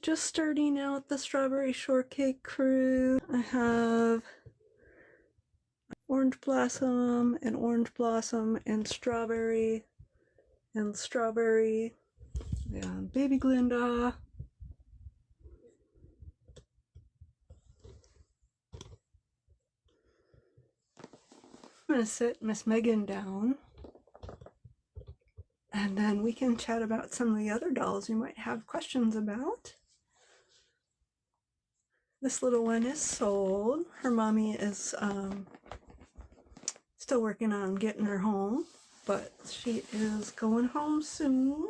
just starting out the strawberry shortcake crew. I have orange blossom and strawberry and baby Glinda. I'm going to sit Miss Megan down, and then we can chat about some of the other dolls you might have questions about. This little one is sold. Her mommy is still working on getting her home, but she is going home soon.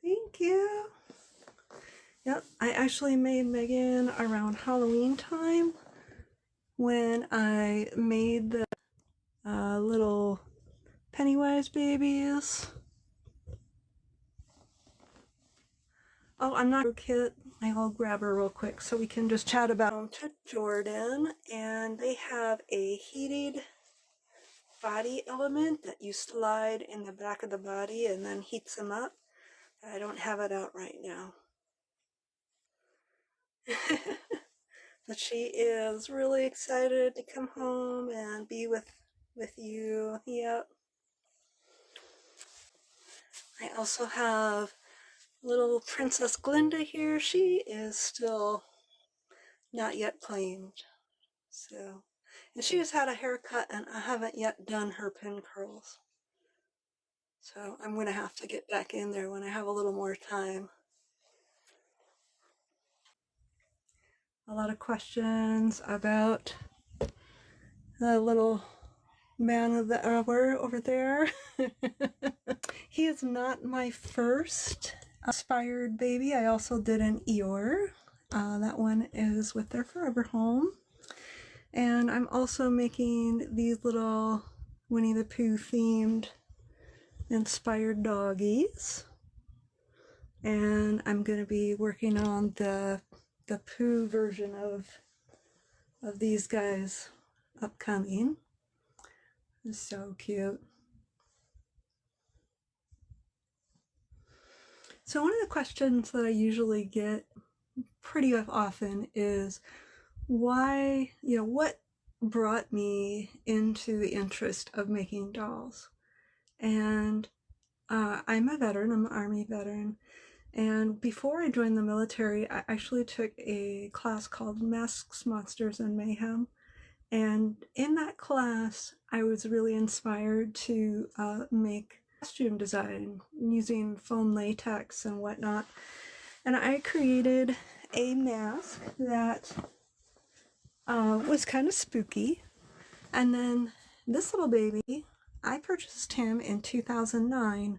Thank you. Yep, I actually made Megan around Halloween time when I made the little Pennywise babies. Oh, I'm not a kid. I'll grab her real quick so we can just chat about them to Jordan. And they have a heated body element that you slide in the back of the body and then heats them up. I don't have it out right now. But she is really excited to come home and be with you. Yep. I also have little Princess Glinda here. She is still not yet claimed. So, and she has had a haircut and I haven't yet done her pin curls. So I'm going to have to get back in there when I have a little more time. A lot of questions about the little man of the hour over there. He is not my first inspired baby. I also did an Eeyore. That one is with their forever home. And I'm also making these little Winnie the Pooh themed inspired doggies. And I'm going to be working on the Pooh version of these guys upcoming. It's so cute. So one of the questions that I usually get pretty often is why, what brought me into the interest of making dolls? And I'm a veteran, I'm an Army veteran. And before I joined the military, I actually took a class called Masks, Monsters, and Mayhem. And in that class, I was really inspired to make costume design using foam latex and whatnot. And I created a mask that was kind of spooky. And then this little baby, I purchased him in 2009.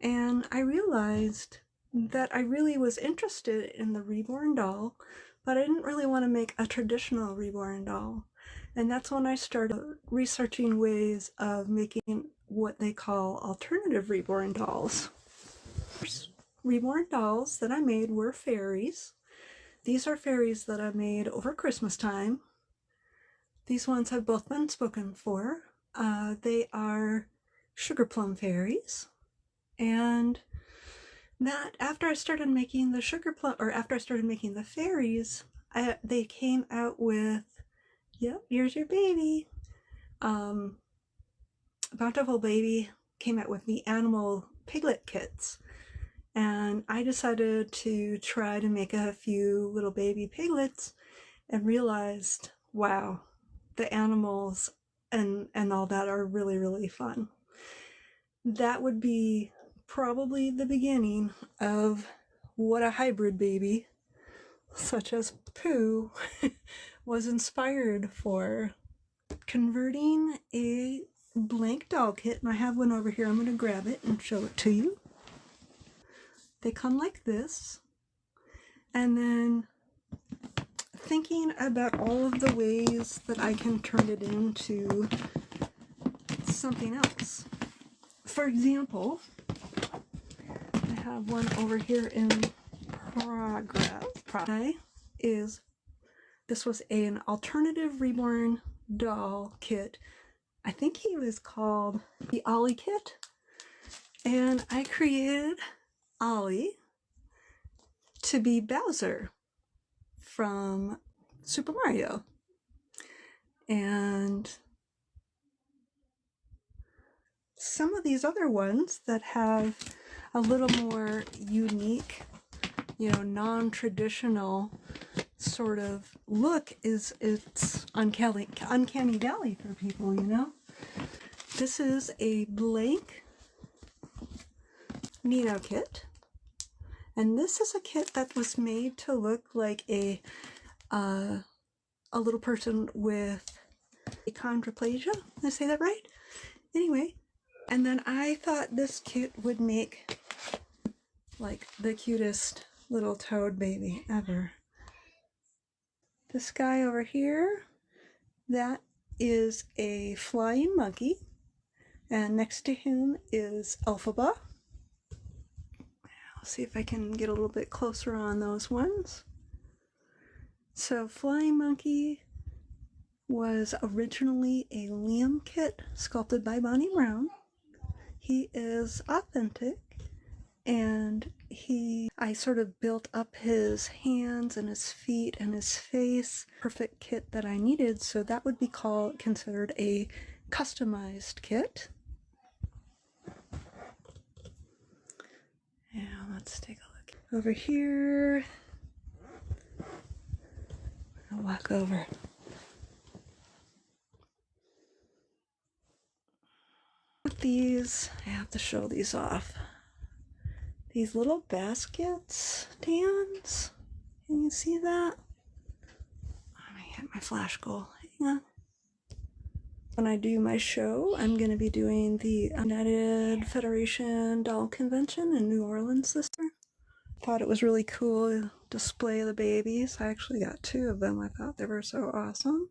And I realized that I really was interested in the reborn doll, but I didn't really want to make a traditional reborn doll. And that's when I started researching ways of making what they call alternative reborn dolls. First reborn dolls that I made were fairies. These are fairies that I made over Christmas time. These ones have both been spoken for. They are sugar plum fairies. And that after I started making the fairies, they came out with, yep, here's your baby. Bountiful Baby came out with the animal piglet kits. And I decided to try to make a few little baby piglets and realized, wow, the animals and all that are really, really fun. That would be probably the beginning of what a hybrid baby, such as Pooh, was inspired for. Converting a blank doll kit, and I have one over here. I'm going to grab it and show it to you. They come like this, and then thinking about all of the ways that I can turn it into something else. For example, I have one over here in progress. This was an alternative reborn doll kit. I think he was called the Ollie kit. And I created Ollie. to be Bowser from Super Mario. And some of these other ones that have a little more unique, non-traditional sort of look it's uncanny valley for people, This is a blank Nino kit. And this is a kit that was made to look like a little person with achondroplasia. Did I say that right? Anyway, and then I thought this kit would make like the cutest little toad baby ever. This guy over here, that is a flying monkey, and next to him is Elphaba. I'll see if I can get a little bit closer on those ones. So flying monkey was originally a Liam kit sculpted by Bonnie Brown. He is authentic, and I sort of built up his hands and his feet and his face, perfect kit that I needed, so that would be considered a customized kit. Now let's take a look. Over here, I'll walk over. With these, I have to show these off. These little baskets, Dans, can you see that? Let me hit my flash goal, hang on. When I do my show, I'm going to be doing the United Federation Doll Convention in New Orleans this year. Thought it was really cool display of the babies. I actually got 2 of them. I thought they were so awesome.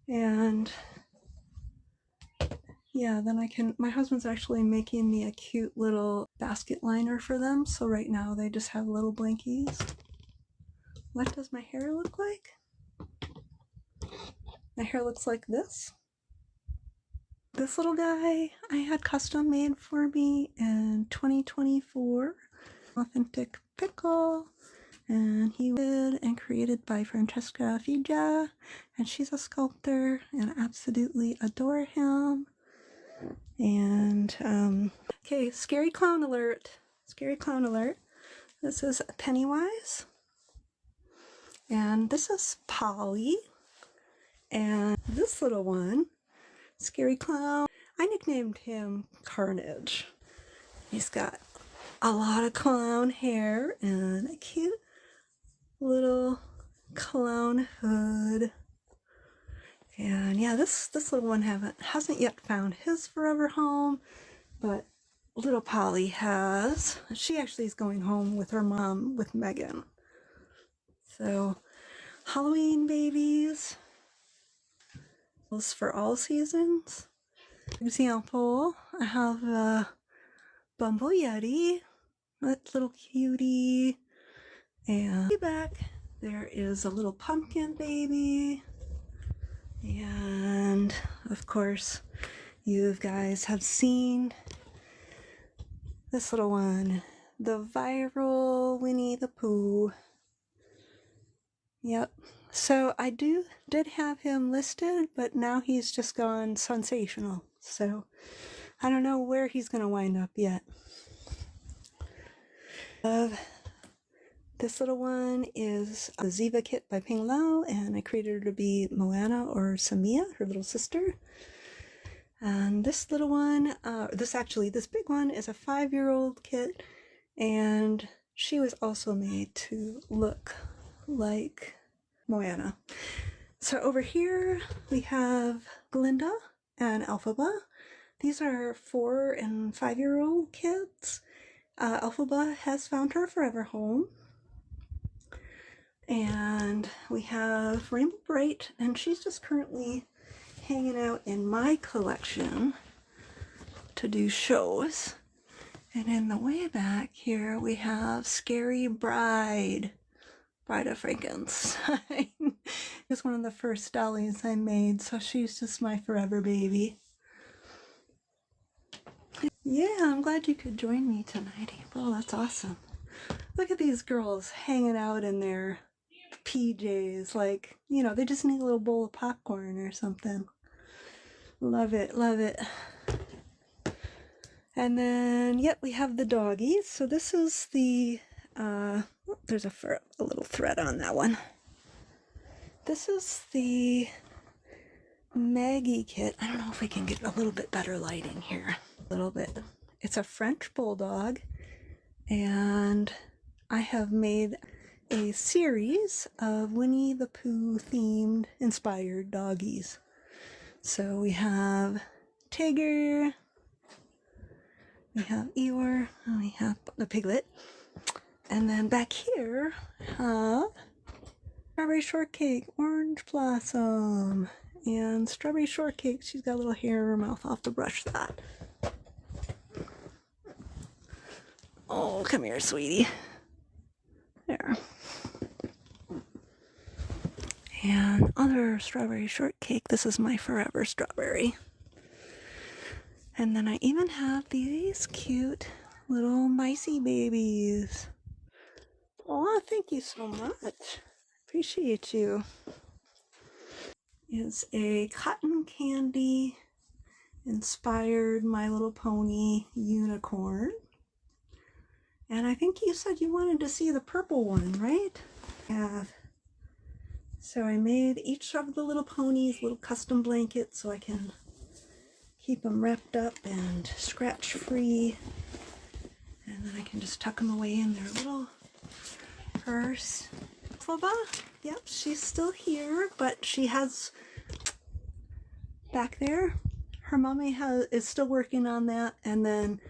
And yeah, then my husband's actually making me a cute little basket liner for them. So right now they just have little blankies. What does my hair look like? My hair looks like this. This little guy I had custom made for me in 2024. Authentic pickle. And he was and created by Francesca Figia. And she's a sculptor, and I absolutely adore him. And, okay, scary clown alert. Scary clown alert. This is Pennywise. And this is Polly. And this little one, Scary Clown, I nicknamed him Carnage. He's got a lot of clown hair and a cute little clown hood. And yeah, this little one hasn't yet found his forever home, but little Polly has. She actually is going home with her mom, with Megan. So, Halloween babies. For all seasons. Example, I have a Bumble Yeti, that little cutie, and back there is a little pumpkin baby, and of course you guys have seen this little one, the viral Winnie the Pooh. Yep. So I did have him listed, but now he's just gone sensational. So I don't know where he's going to wind up yet. This little one is a Ziva kit by Ping Lao, and I created her to be Moana or Samia, her little sister. And this little one, this big one is a 5-year-old kit, and she was also made to look like Moana. So over here we have Glinda and Elphaba. These are 4 and 5-year-old kids. Elphaba has found her forever home. And we have Rainbow Bright, and she's just currently hanging out in my collection to do shows. And in the way back here we have Scary Bride of Frankenstein. It's one of the first dollies I made, so she's just my forever baby. Yeah, I'm glad you could join me tonight, April. That's awesome. Look at these girls hanging out in their PJs, like, you know, they just need a little bowl of popcorn or something. Love it, love it. And then, yep, we have the doggies. So this is the, there's a little thread on that one. This is the Maggie kit. I don't know if we can get a little bit better lighting here. A little bit. It's a French bulldog, and I have made a series of Winnie the Pooh themed inspired doggies. So we have Tigger, we have Eeyore, and we have the piglet. And then back here, Strawberry Shortcake, Orange Blossom, and Strawberry Shortcake. She's got a little hair in her mouth. I'll have to brush that. Oh, come here, sweetie. There. And other Strawberry Shortcake. This is my forever strawberry. And then I even have these cute little micey babies. Oh, thank you so much. Appreciate you. It's a cotton candy inspired My Little Pony unicorn. And I think you said you wanted to see the purple one, right? Yeah. So I made each of the little ponies little custom blankets so I can keep them wrapped up and scratch free. And then I can just tuck them away in their little purse. Flubba, yep, she's still here, but she has back there. Her mommy is still working on that, and then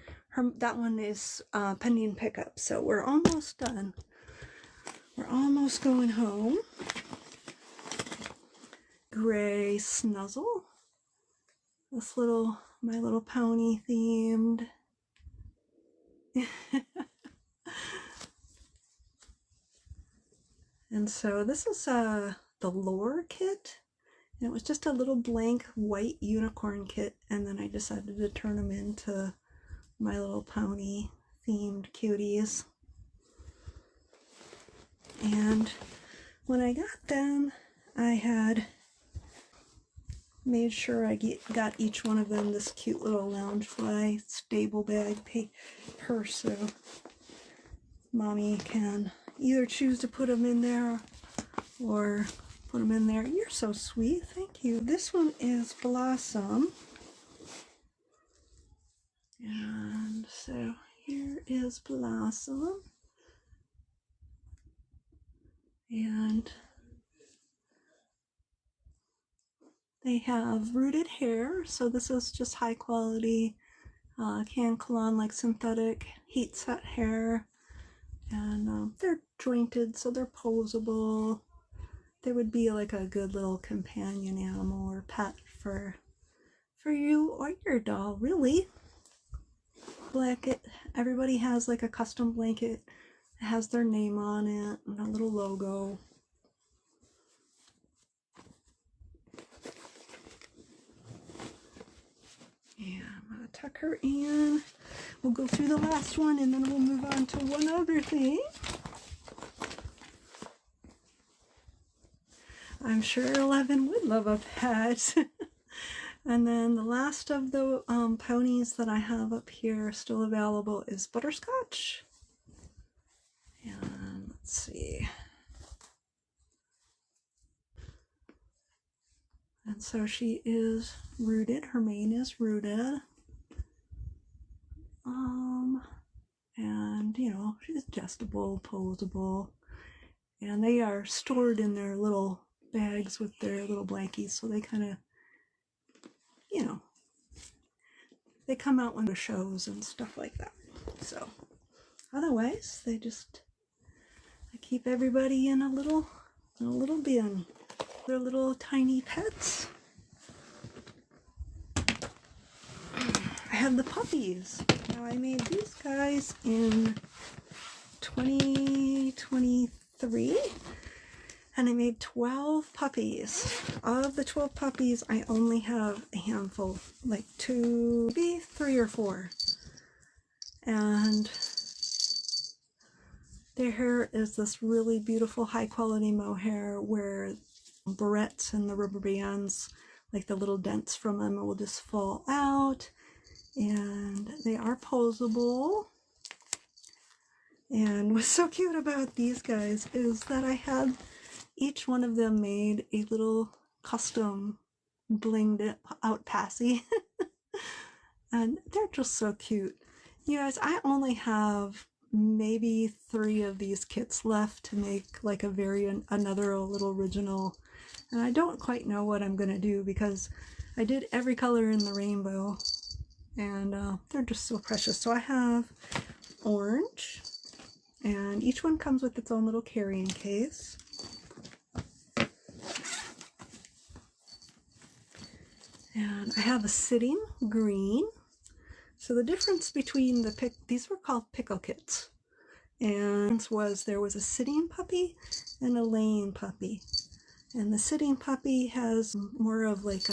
that one is pending pickup. So we're almost done. We're almost going home. Gray Snuzzle. This My Little Pony themed. And so this is the lore kit. And it was just a little blank white unicorn kit, and then I decided to turn them into My Little Pony themed cuties. And when I got them, I had made sure I got each one of them this cute little Loungefly stable bag purse, so mommy can either choose to put them in there or put them in there. You're so sweet, thank you. This one is Blossom. And so here is Blossom. And they have rooted hair, so this is just high quality Cancolon, like synthetic heat set hair. And they're jointed, so they're posable. They would be like a good little companion animal or pet for you or your doll, really. Blanket, everybody has like a custom blanket. It has their name on it and a little logo. Yeah, I'm gonna tuck her in. We'll go through the last one and then we'll move on to one other thing. I'm sure 11 would love a pet. And then the last of the ponies that I have up here still available is Butterscotch. And let's see. And so she is rooted. Her mane is rooted. And you know, she's adjustable, posable. And they are stored in their little bags with their little blankies, so they kind of, you know, they come out when the shows and stuff like that. So otherwise I keep everybody in a little bin. They're little tiny pets. I have the puppies. Now I made these guys in 2023. And I made 12 puppies. Of the 12 puppies, I only have a handful, like 2, maybe 3 or 4. And Their hair is this really beautiful high quality mohair where barrettes and the rubber bands, like the little dents from them, will just fall out. And they are posable. And what's so cute about these guys is that I had each one of them made a little custom blinged out passy. And they're just so cute. You guys, I only have maybe 3 of these kits left to make like another little original. And I don't quite know what I'm gonna do because I did every color in the rainbow and they're just so precious. So I have orange, and each one comes with its own little carrying case. And I have a sitting green. So the difference between these were called pickle kits. And there was a sitting puppy and a laying puppy. And the sitting puppy has more of like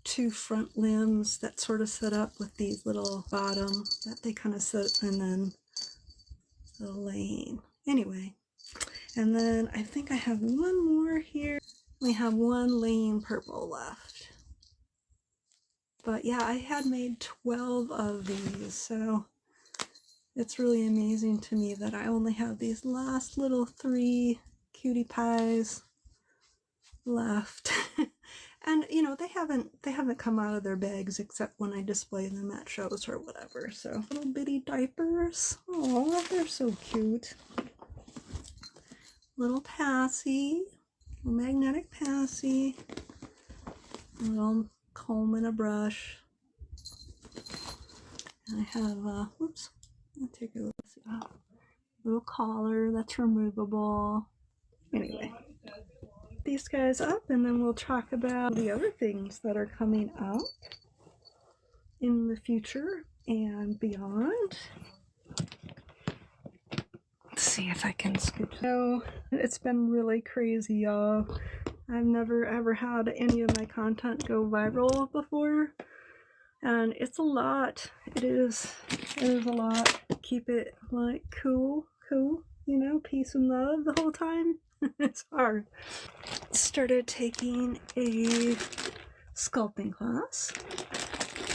2 front limbs that sort of set up with these little bottom that they kind of sit, and then the laying. Anyway, and then I think I have one more here. We have one laying purple left. But yeah, I had made 12 of these, so it's really amazing to me that I only have these last little 3 cutie pies left. And you know, they haven't come out of their bags except when I display them at shows or whatever. So little bitty diapers. Oh, they're so cute. Little passy, magnetic passy, a little comb and a brush. And I have whoops, I'll take a look. Little collar that's removable. Anyway, these guys up, and then we'll talk about the other things that are coming out in the future and beyond. Let's see if I can scoop. So it's been really crazy, y'all. I've never ever had any of my content go viral before, and it's a lot. It is a lot. Keep it like cool, you know, peace and love the whole time. It's hard. Started taking a sculpting class,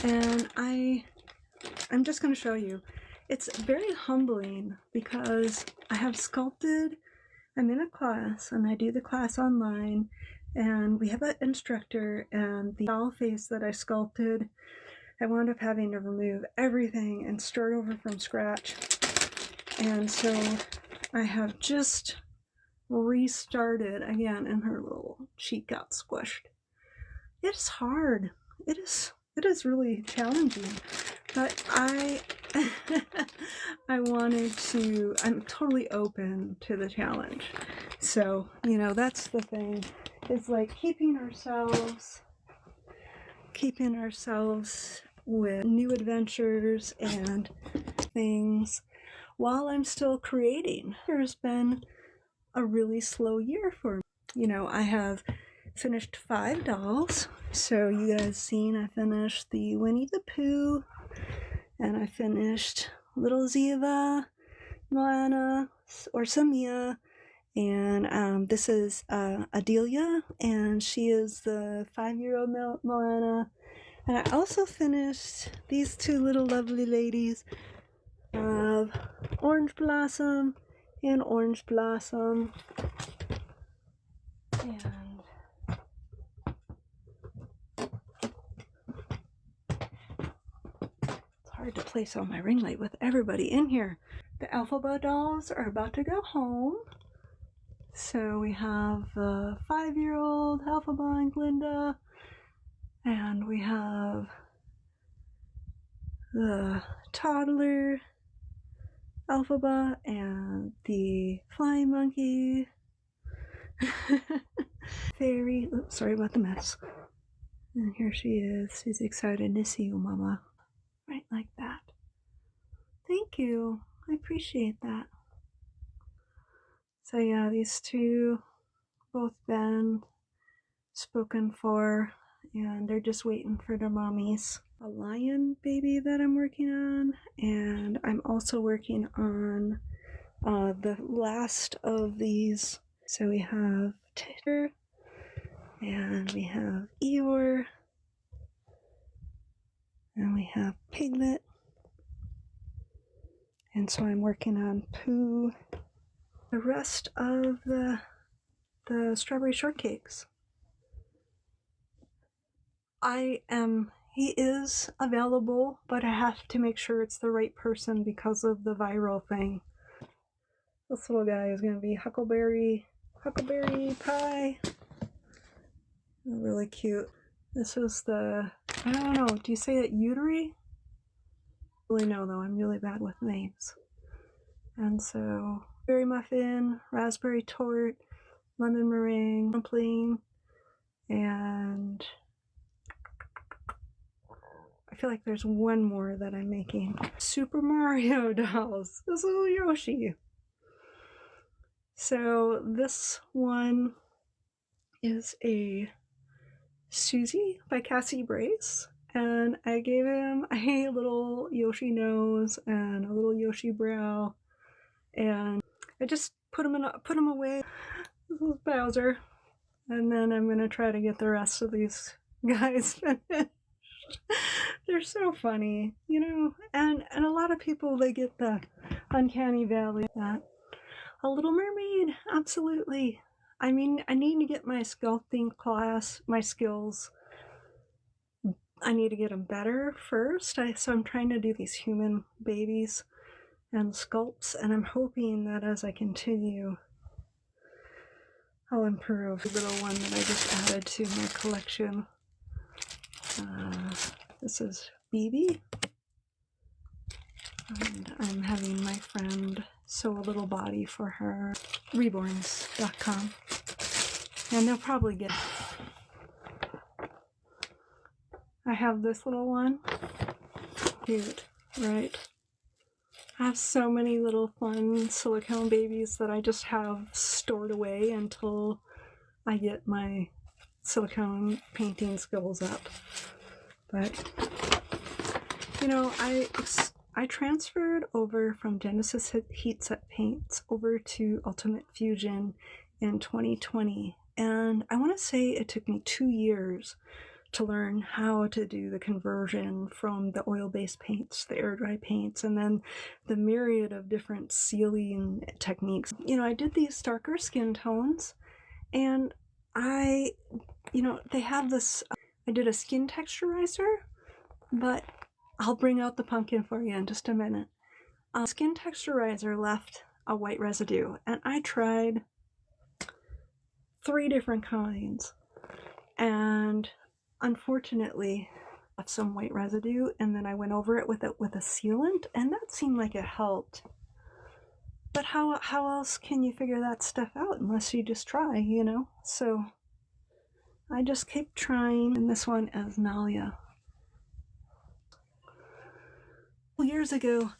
and I'm just going to show you. It's very humbling because I have sculpted. I'm in a class and I do the class online, and we have an instructor, and the doll face that I sculpted, I wound up having to remove everything and start over from scratch. And so I have just restarted again, and her little cheek got squished. It is hard. It is really challenging, but I'm totally open to the challenge. So, you know, that's the thing. It's like keeping ourselves with new adventures and things while I'm still creating. There's been a really slow year for me. You know, I have finished 5 dolls. So you guys seen I finished the Winnie the Pooh, and I finished Little Ziva, Moana, or Samia, and this is Adelia, and she is the 5-year-old Moana. And I also finished these 2 little lovely ladies of Orange Blossom and Orange Blossom. And it's hard to place on my ring light with everybody in here. The Alphaba dolls are about to go home. So we have the 5-year-old Alphaba and Glinda, and we have the toddler Alphaba and the flying monkey. Fairy, oops, sorry about the mess. And here she is. She's excited to see you, Mama. Right like that. Thank you. I appreciate that. So yeah, these 2 both been spoken for, and they're just waiting for their mommies. A lion baby that I'm working on, and I'm also working on The last of these, so we have Titter, and we have Eeyore, and we have Piglet, and so I'm working on Pooh. The rest of the strawberry shortcakes. He is available, but I have to make sure it's the right person because of the viral thing. This little guy is going to be Huckleberry Pie. Really cute. This is the, I don't know, do you say it Utery? I really know though, I'm really bad with names. And so, berry muffin, raspberry tort, lemon meringue, dumpling, and I feel like there's one more that I'm making. Super Mario dolls. This little Yoshi. So this one is a Susie by Cassie Brace, and I gave him a little Yoshi nose and a little Yoshi brow, and I just put him away. This is Bowser, and then I'm gonna try to get the rest of these guys finished. They're so funny, you know, and a lot of people, they get the uncanny valley. That A Little Mermaid, absolutely. I mean, I need to get my sculpting class, my skills, I need to get them better first. So I'm trying to do these human babies and sculpts, and I'm hoping that as I continue, I'll improve. The little one that I just added to my collection. This is BB, and I'm having my friend sew a little body for her. Reborns.com, and they'll probably get it. I have this little one. Cute, right? I have so many little fun silicone babies that I just have stored away until I get my silicone painting skills up. But, you know, I transferred over from Genesis Heat Set Paints over to Ultimate Fusion in 2020, and I want to say it took me 2 years to learn how to do the conversion from the oil-based paints, the air-dry paints, and then the myriad of different sealing techniques. You know, I did these darker skin tones, and they have this, I did a skin texturizer, but I'll bring out the pumpkin for you in just a minute. Skin texturizer left a white residue, and I tried 3 different kinds, and unfortunately left some white residue, and then I went over it with a sealant, and that seemed like it helped. But how else can you figure that stuff out unless you just try, you know? So I just kept trying, and this one is Nalia. Years ago,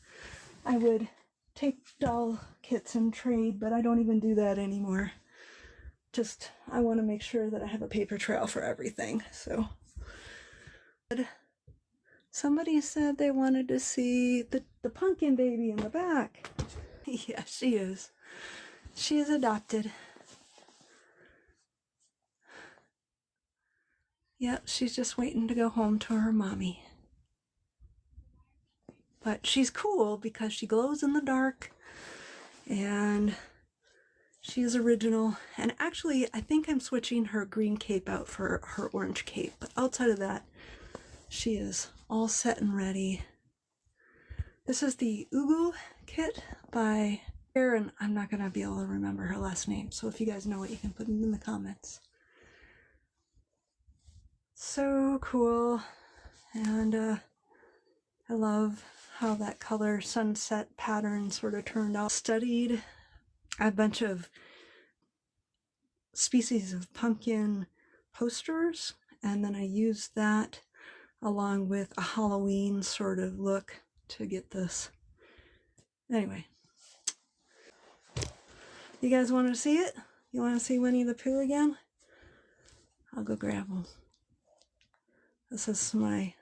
I would take doll kits and trade, but I don't even do that anymore. Just, I want to make sure that I have a paper trail for everything, so. Somebody said they wanted to see the pumpkin baby in the back. Yeah, she is. She is adopted. Yep, she's just waiting to go home to her mommy. But she's cool because she glows in the dark, and she is original. And actually, I think I'm switching her green cape out for her orange cape. But outside of that, she is all set and ready. This is the Ugu kit by Erin. I'm not going to be able to remember her last name, so if you guys know it, you can put it in the comments. So cool. And I love how that color sunset pattern sort of turned out. Studied a bunch of species of pumpkin posters, and then I used that along with a Halloween sort of look to get this. Anyway, you guys want to see it? You want to see Winnie the Pooh again? I'll go grab them. This is my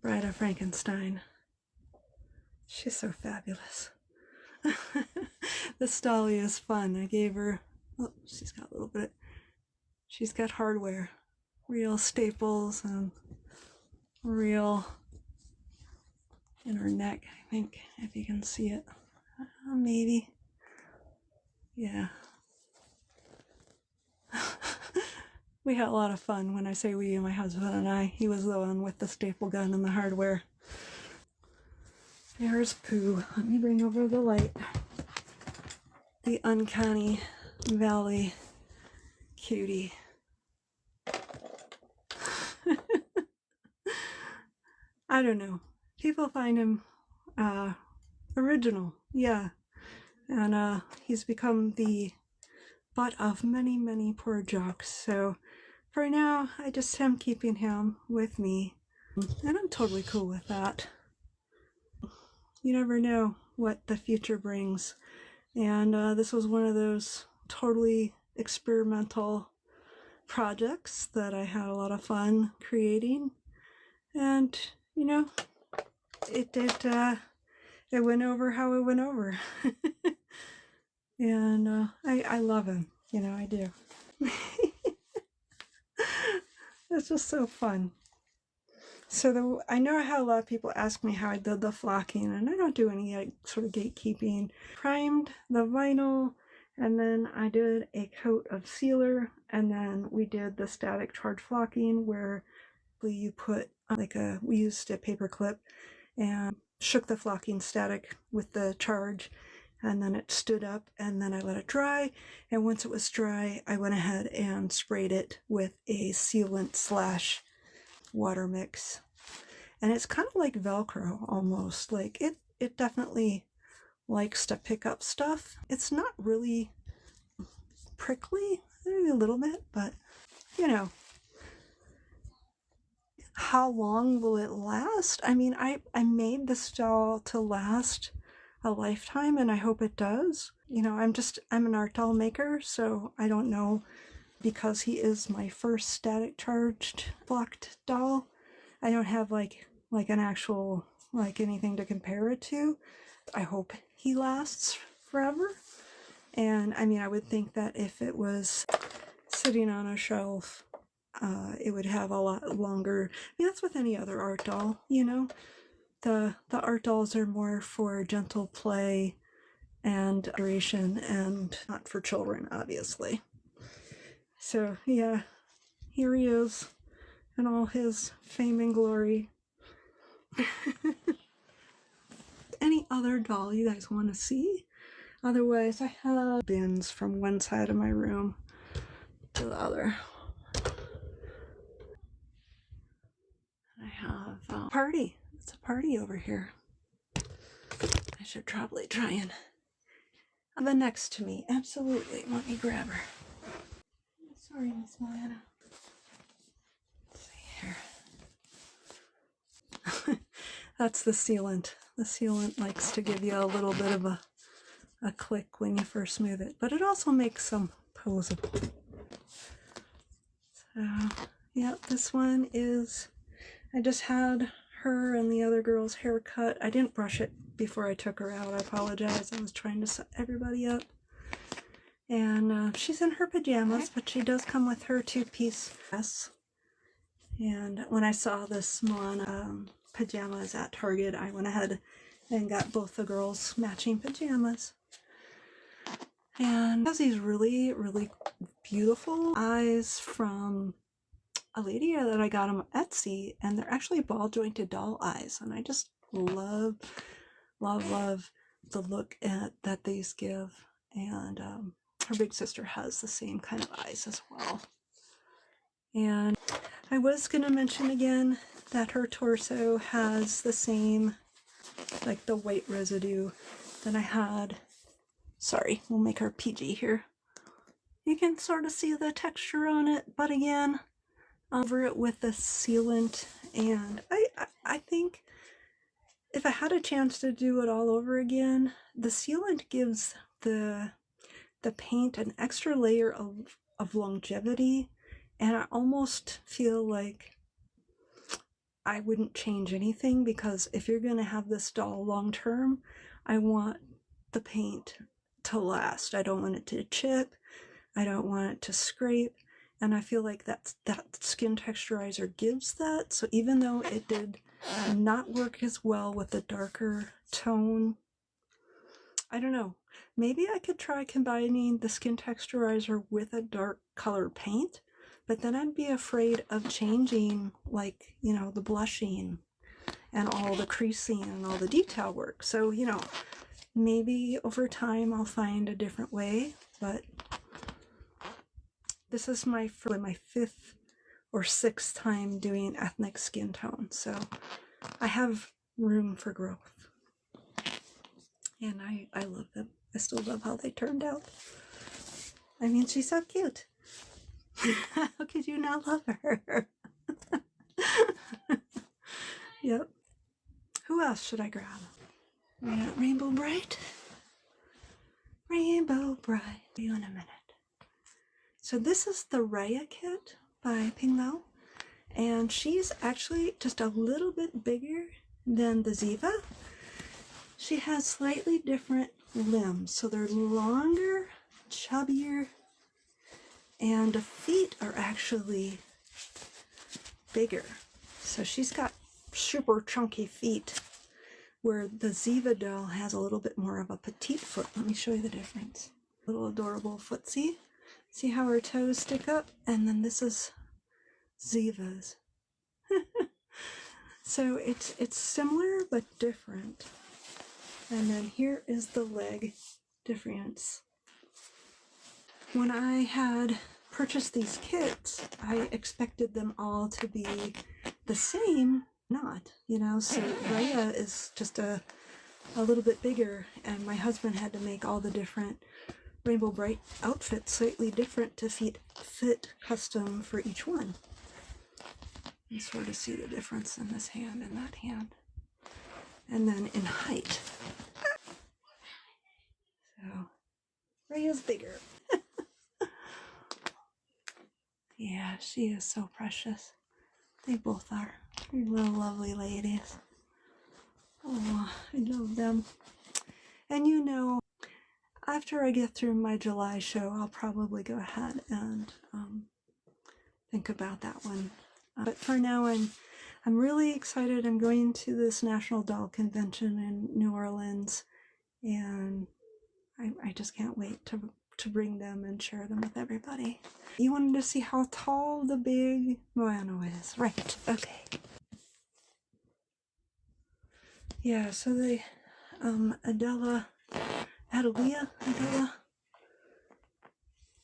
Bride of Frankenstein. She's so fabulous. This dolly is fun. I gave her, oh, she's got a little bit, she's got hardware, real staples and real in her neck, I think, if you can see it. Maybe. Yeah. We had a lot of fun. When I say we, my husband and I, he was the one with the staple gun and the hardware. There's Pooh. Let me bring over the light. The uncanny valley cutie. I don't know. People find him original, yeah. And he's become the butt of many, many poor jokes. So for now, I just am keeping him with me. And I'm totally cool with that. You never know what the future brings. And this was one of those totally experimental projects that I had a lot of fun creating. And, you know, it went over how it went over. And I love him, you know, I do. It's just so fun. So I know I had a lot of people ask me how I did the flocking, and I don't do any like, sort of gatekeeping. Primed the vinyl, and then I did a coat of sealer, and then we did the static charge flocking where you put we used a paper clip and shook the flocking static with the charge, and then it stood up, and then I let it dry, and once it was dry I went ahead and sprayed it with a sealant / water mix, and it's kind of like Velcro almost. Like it definitely likes to pick up stuff. It's not really prickly, maybe a little bit, but you know, how long will it last? I mean, I made this doll to last a lifetime, and I hope it does. You know, I'm an art doll maker, so I don't know, because he is my first static charged flocked doll. I don't have like an actual anything to compare it to. I hope he lasts forever. And I mean, I would think that if it was sitting on a shelf, it would have a lot longer. I mean, that's with any other art doll, you know. The art dolls are more for gentle play and duration, and not for children, obviously. So yeah, here he is in all his fame and glory. Any other doll you guys want to see? Otherwise, I have bins from one side of my room to the other. I have a party. It's a party over here. I should probably try and have her next to me. Absolutely. Let me grab her. Sorry, Miss Moana. Let's see here. That's the sealant. The sealant likes to give you a little bit of a click when you first move it, but it also makes them posable. So, yeah, this one is, I just had her and the other girl's hair cut. I didn't brush it before I took her out. I apologize. I was trying to set everybody up. And she's in her pajamas, but she does come with her two-piece dress. And when I saw this Moana pajamas at Target, I went ahead and got both the girls matching pajamas. And it has these really, really beautiful eyes from a lady that I got them on Etsy, and they're actually ball jointed doll eyes, and I just love the look that these give. And her big sister has the same kind of eyes as well. And I was gonna mention again that her torso has the same, like the white residue that I had. Sorry, we'll make her PG here. You can sort of see the texture on it, but again, over it with the sealant. And I think if I had a chance to do it all over again, the sealant gives the paint an extra layer of longevity, and I almost feel like I wouldn't change anything, because if you're going to have this doll long term, I want the paint to last. I don't want it to chip. I don't want it to scrape. And I feel like that skin texturizer gives that. So even though it did not work as well with the darker tone, I don't know. Maybe I could try combining the skin texturizer with a dark color paint, but then I'd be afraid of changing, like, you know, the blushing and all the creasing and all the detail work. So, you know, maybe over time I'll find a different way, but this is my fifth or sixth time doing ethnic skin tone, so I have room for growth. And I love them. I still love how they turned out. I mean, she's so cute. How could you not love her? Yep. Who else should I grab? We got Rainbow Bright. Rainbow Bright. See you in a minute. So this is the Raya kit by Pinglao, and she's actually just a little bit bigger than the Ziva. She has slightly different limbs, so they're longer, chubbier, and the feet are actually bigger. So she's got super chunky feet, where the Ziva doll has a little bit more of a petite foot. Let me show you the difference. Little adorable footsie. See how her toes stick up? And then this is Ziva's. So it's similar but different. And then here is the leg difference. When I had purchased these kits, I expected them all to be the same. Not, you know, so Raya is just a little bit bigger, and my husband had to make all the different Rainbow Bright outfits slightly different to fit custom for each one. You sort of see the difference in this hand and that hand. And then in height. So, Raya's bigger. Yeah, she is so precious. They both are. They're little lovely ladies. Oh, I love them. And you know, after I get through my July show, I'll probably go ahead and think about that one. But for now, I'm really excited. I'm going to this National Doll Convention in New Orleans, and I just can't wait to bring them and share them with everybody. You wanted to see how tall the big Moana is, right? Okay. Yeah, so the Adela,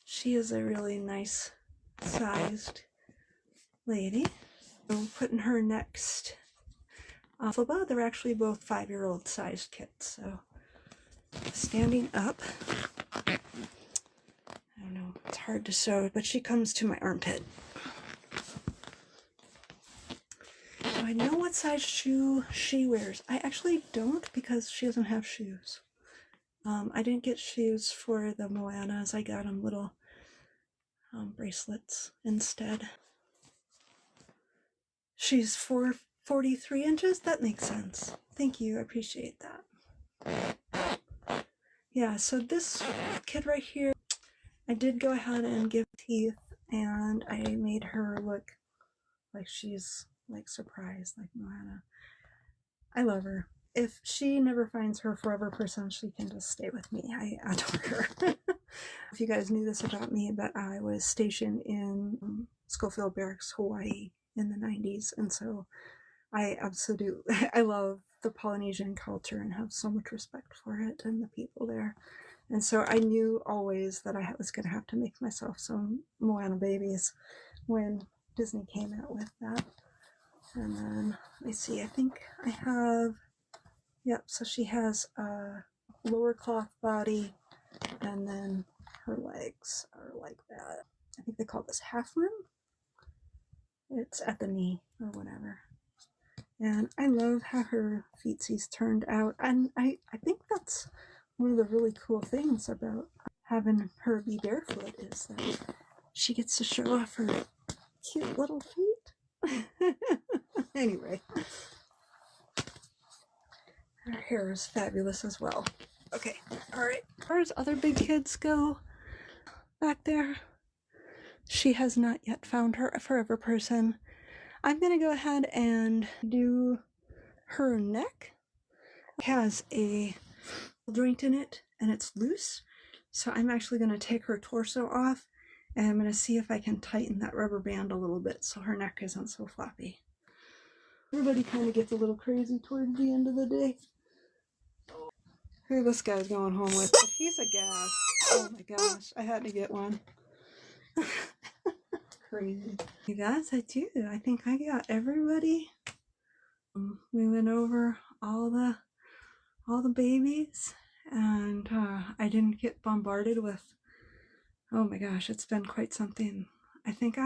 she is a really nice sized lady. So putting her next Alphaba, they're actually both 5-year-old sized kits. So standing up, I don't know, it's hard to sew, but she comes to my armpit. Do I know what size shoe she wears? I actually don't, because she doesn't have shoes. I didn't get shoes for the Moanas. I got them little bracelets instead. She's 43 inches? That makes sense. Thank you, I appreciate that. Yeah, so this kid right here, I did go ahead and give teeth, and I made her look like she's like surprised, like Moana. I love her. If she never finds her forever person, she can just stay with me. I adore her. If you guys knew this about me, but I was stationed in Schofield Barracks, Hawaii in the 90s, and so I love the Polynesian culture and have so much respect for it and the people there. And so I knew always that I was going to have to make myself some Moana babies when Disney came out with that. And then, let me see, I think I have, yep, so she has a lower cloth body, and then her legs are like that. I think they call this half rim. It's at the knee or whatever. And I love how her feetsies turned out. And I think that's one of the really cool things about having her be barefoot, is that she gets to show off her cute little feet. Anyway, her hair is fabulous as well. Okay, alright. As far as other big kids go back there, she has not yet found her forever person. I'm gonna go ahead and do her neck. It has a joint in it and it's loose, so I'm actually gonna take her torso off and I'm gonna see if I can tighten that rubber band a little bit so her neck isn't so floppy. Everybody kind of gets a little crazy towards the end of the day. Who this guy's going home with, but he's a gas. Oh my gosh, I had to get one. Crazy. You guys, I think I got everybody. We went over all the babies, and I didn't get bombarded with, oh my gosh, it's been quite something. I think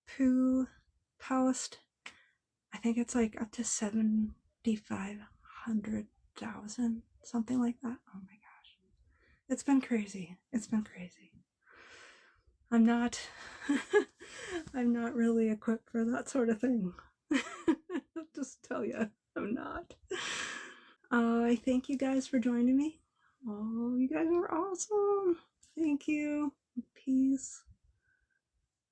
Pooh post, I think it's like up to 7,500,000, something like that. Oh my gosh, it's been crazy. It's been crazy. I'm not I'm not really equipped for that sort of thing. I'll just tell you, I'm not. I thank you guys for joining me. Oh, you guys are awesome. Thank you. Peace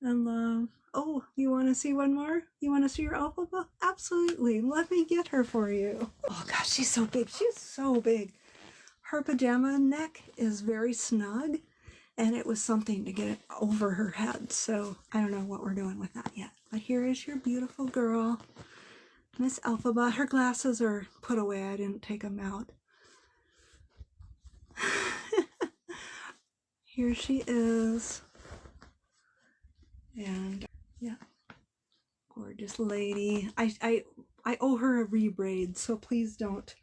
and love. Oh, you want to see one more? You want to see your alpha? Absolutely. Let me get her for you. Oh gosh, she's so big. She's so big. Her pajama neck is very snug, and it was something to get it over her head. So I don't know what we're doing with that yet. But here is your beautiful girl, Miss Elphaba. Her glasses are put away. I didn't take them out. Here she is. And yeah, gorgeous lady. I owe her a rebraid, so please don't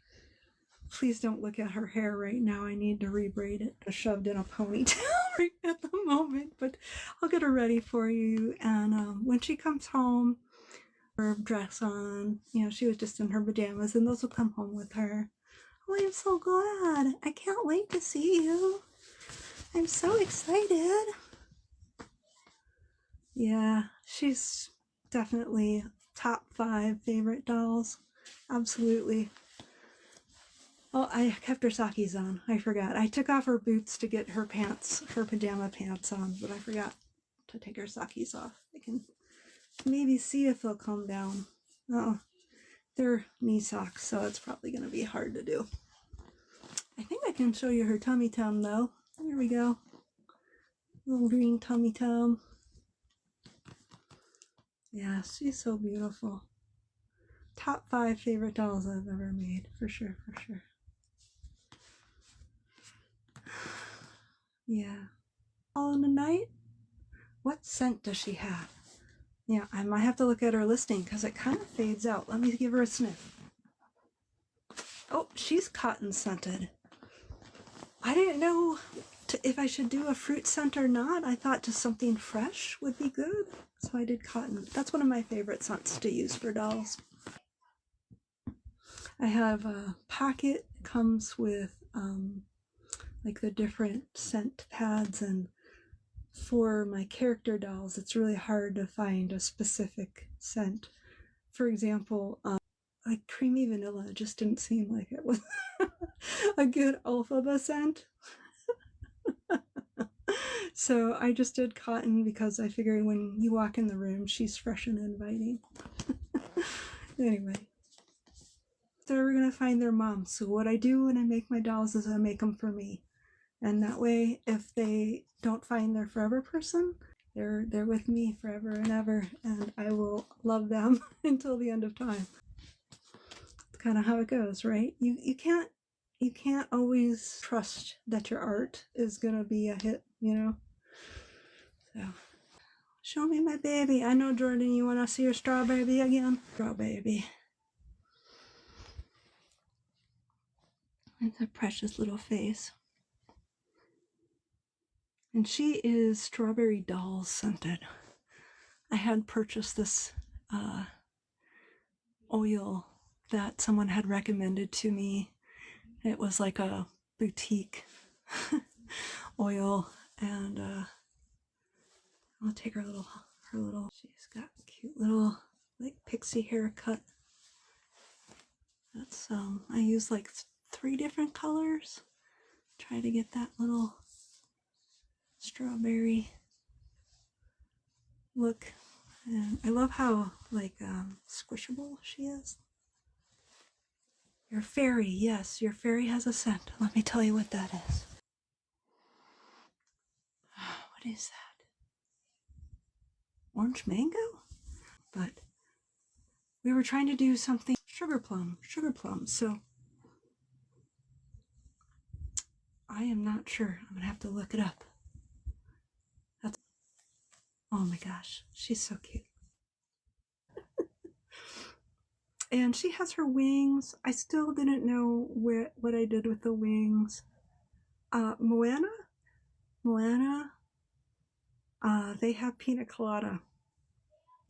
look at her hair right now. I need to rebraid it. Shoved in a ponytail right at the moment, but I'll get her ready for you. And when she comes home, her dress on, you know, she was just in her pajamas, and those will come home with her. Oh, I'm so glad. I can't wait to see you. I'm so excited. Yeah, she's definitely top 5 favorite dolls. Absolutely. Oh, I kept her sockies on. I forgot. I took off her boots to get her pants, her pajama pants on, but I forgot to take her sockies off. I can maybe see if they'll come down. Oh, they're knee socks, so it's probably going to be hard to do. I think I can show you her tummy tum, though. There we go. Little green tummy tum. Yeah, she's so beautiful. Top 5 favorite dolls I've ever made, for sure, for sure. Yeah. All in the night? What scent does she have? Yeah, I might have to look at her listing because it kind of fades out. Let me give her a sniff. Oh, she's cotton scented. I didn't know if I should do a fruit scent or not. I thought just something fresh would be good, so I did cotton. That's one of my favorite scents to use for dolls. I have a packet, comes with like the different scent pads, and for my character dolls it's really hard to find a specific scent. For example, like creamy vanilla just didn't seem like it was a good alphaba scent. So I just did cotton because I figured when you walk in the room she's fresh and inviting. Anyway, they're gonna find their mom. So what I do when I make my dolls is I make them for me, and that way if they don't find their forever person, they're with me forever and ever, and I will love them until the end of time. It's kind of how it goes, right? You can't always trust that your art is gonna be a hit, you know. So show me my baby. I know, Jordan, you want to see your straw baby again? Straw baby. It's a precious little face. And she is strawberry dolls scented. I had purchased this oil that someone had recommended to me. It was like a boutique oil, and I'll take her little, she's got a cute little like pixie haircut. That's I use like 3 different colors. Try to get that little strawberry look. And I love how like squishable she is. Your fairy, yes, your fairy has a scent. Let me tell you what that is. What is that? Orange mango? But we were trying to do something sugar plum, so I am not sure. I'm gonna have to look it up. That's, oh my gosh, she's so cute. And she has her wings. I still didn't know what I did with the wings. Moana, they have pina colada.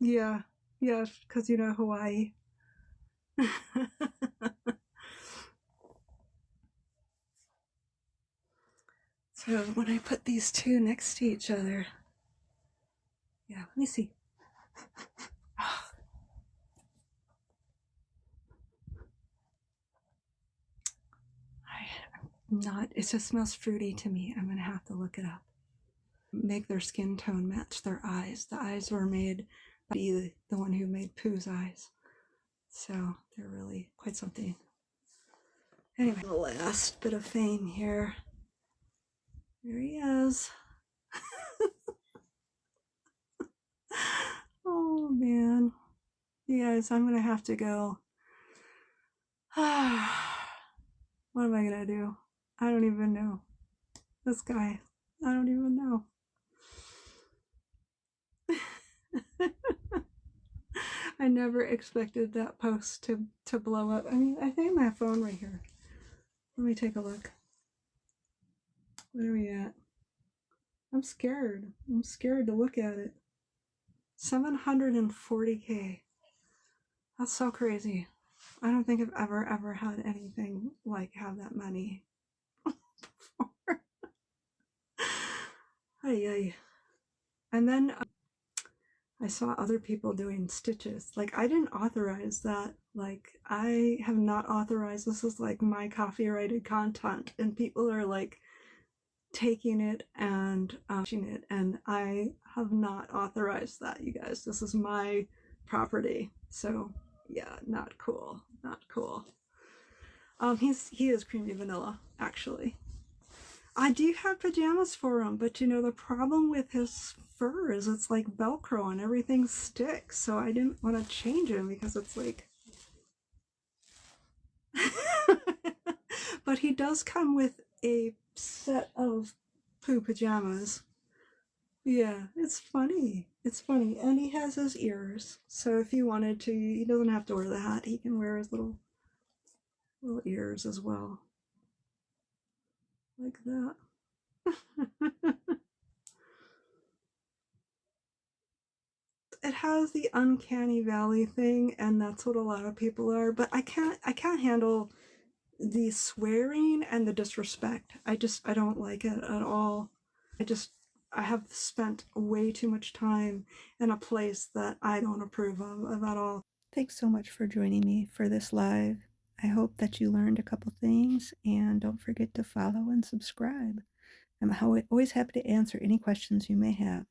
Yeah, yeah, because you know Hawaii. So when I put these two next to each other, yeah, let me see. It just smells fruity to me. I'm gonna have to look it up. Make their skin tone match their eyes. The eyes were made by the one who made Pooh's eyes. So they're really quite something. Anyway, the last bit of fame here. There he is. Oh man. You guys, I'm gonna have to go. What am I gonna do? I don't even know. This guy. I don't even know. I never expected that post to blow up. I mean, I think my phone right here. Let me take a look. Where are we at? I'm scared. I'm scared to look at it. 740K. That's so crazy. I don't think I've ever had anything like have that many before. Ay. And then I saw other people doing stitches. Like, I didn't authorize that. Like, I have not authorized. This is like my copyrighted content, and people are like taking it and pushing it, and I have not authorized that, you guys. This is my property. So yeah, not cool. Not cool. He is creamy vanilla, actually. I do have pajamas for him, but you know, the problem with his fur is it's like Velcro and everything sticks, so I didn't want to change him because it's like... But he does come with a set of Pooh pajamas. Yeah, it's funny. It's funny. And he has his ears, so if he wanted to, he doesn't have to wear the hat. He can wear his little ears as well. Like that. It has the uncanny valley thing, and that's what a lot of people are, but I can't handle the swearing and the disrespect. I don't like it at all. I have spent way too much time in a place that I don't approve of at all. Thanks so much for joining me for this live. I hope that you learned a couple things, and don't forget to follow and subscribe. I'm always happy to answer any questions you may have.